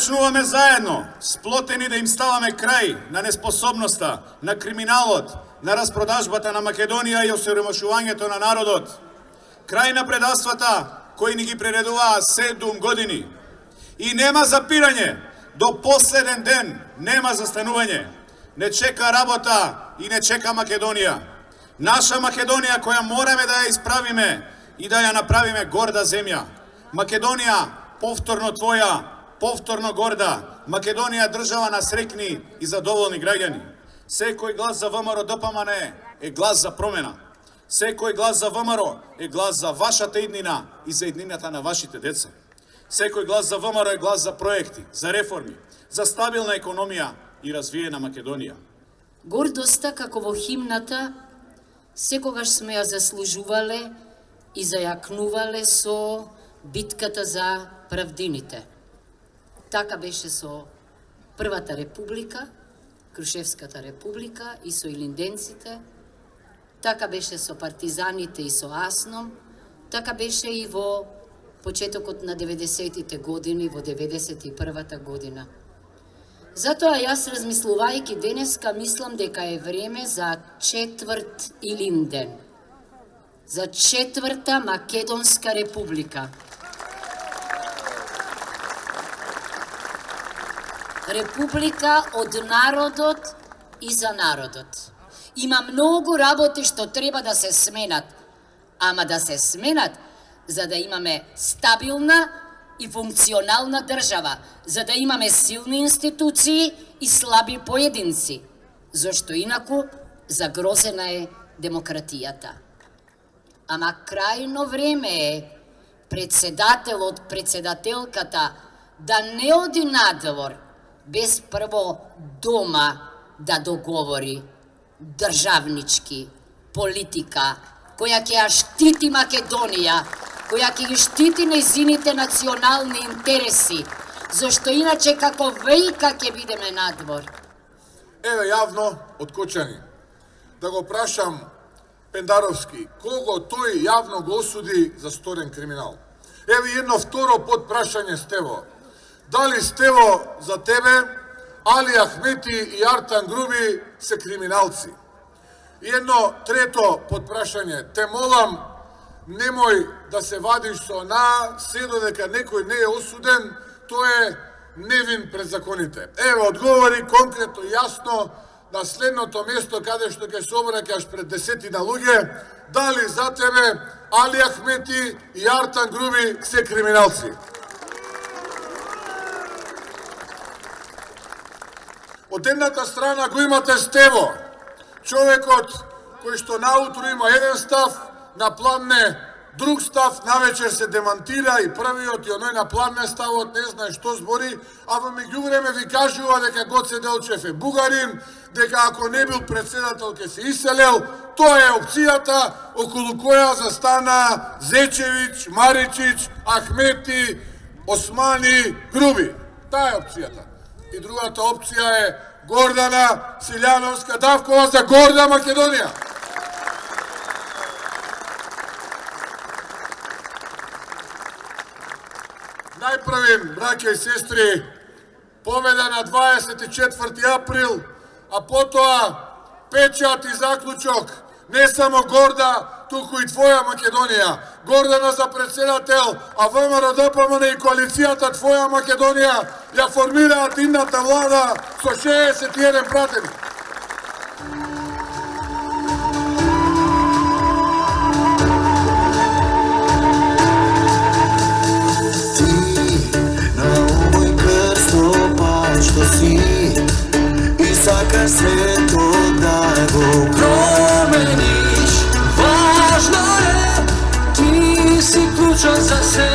почнуваме заедно, сплотени да им ставаме крај на неспособноста, на криминалот, на распродажбата на Македонија и осиромашувањето на народот. Крај на предавствата кои ни ги прередуваа 7 години. И нема запирање, до последен ден нема застанување. Не чека работа и не чека Македонија. Наша Македонија која мораме да ја исправиме и да ја направиме горда земја. Македонија повторно твоја, повторно горда. Македонија држава на среќни и задоволни граѓани. Секој глас за ВМРО ДПМН е глас за промена. Секој глас за ВМРО е глас за вашата иднина и за иднината на вашите деца. Секој глас за ВМРО е глас за проекти, за реформи, за стабилна економија и развиена Македонија. Гордоста, како во химната, секогаш сме ја заслужувале и зајакнувале со битката за правдините. Така беше со Првата република, Крушевската република и со илинденците, така беше со партизаните и со Асном, така беше и во почетокот на 90-тите години, во 91-та година. Затоа јас, размислувајќи денеска, мислам дека е време за 4 Илинден, за 4-та Македонска република. Република од народот и за народот. Има многу работи што треба да се сменат, ама да се сменат за да имаме стабилна и функционална држава, за да имаме силни институции и слаби поединци, зашто инаку загрозена е демократијата. Ама крајно време е председателот, председателката да не оди надвор без прво дома да договори државнички политика која ќе ја штити Македонија, која ќе ги штити нејзините национални интереси, зашто иначе како вејка ќе бидеме надвор. Еве јавно од Кочани да го прашам Пендаровски кого тој јавно го осуди за сторен криминал. Еве едно второ подпрашање, Стево. Дали, Стево, за тебе Али Ахмети и Артан Груби се криминалци? И едно трето подпрашање. Те молам, немој да се вадиш со се додека некој не е осуден, тој е невин пред законите. Ево, одговори конкретно и јасно на следното место каде што ќе се обраќаш пред 10 луѓе, дали за тебе Али Ахмети и Артан Груби се криминалци? Од едната страна го имате Стево, човекот кој што наутро има еден став, на пладне друг став, навечер се демантира и првиот и оној на пладне ставот не знае што збори, а во меѓувреме ви кажува дека Гоце Делчев е бугарин, дека ако не бил председател ќе се иселел. Тоа е опцијата околу која застана Зечевиќ, Маричиќ, Ахмети, Османи, Груби. Таа е опцијата. И другата опција е Гордана Силјановска Давкова за горда Македонија. Најпрвим, браќа и сестри, победа на 24 април, а потоа печат и заклучок, не само горда, туку и твоја Македонија. Гордана за председател, а ВМРО ДПМН и коалицијата Твоја Македонија ја формираат идната влада со 61 пратени. Сакаш свето да го промениш. Важно е, ти си клучот за се.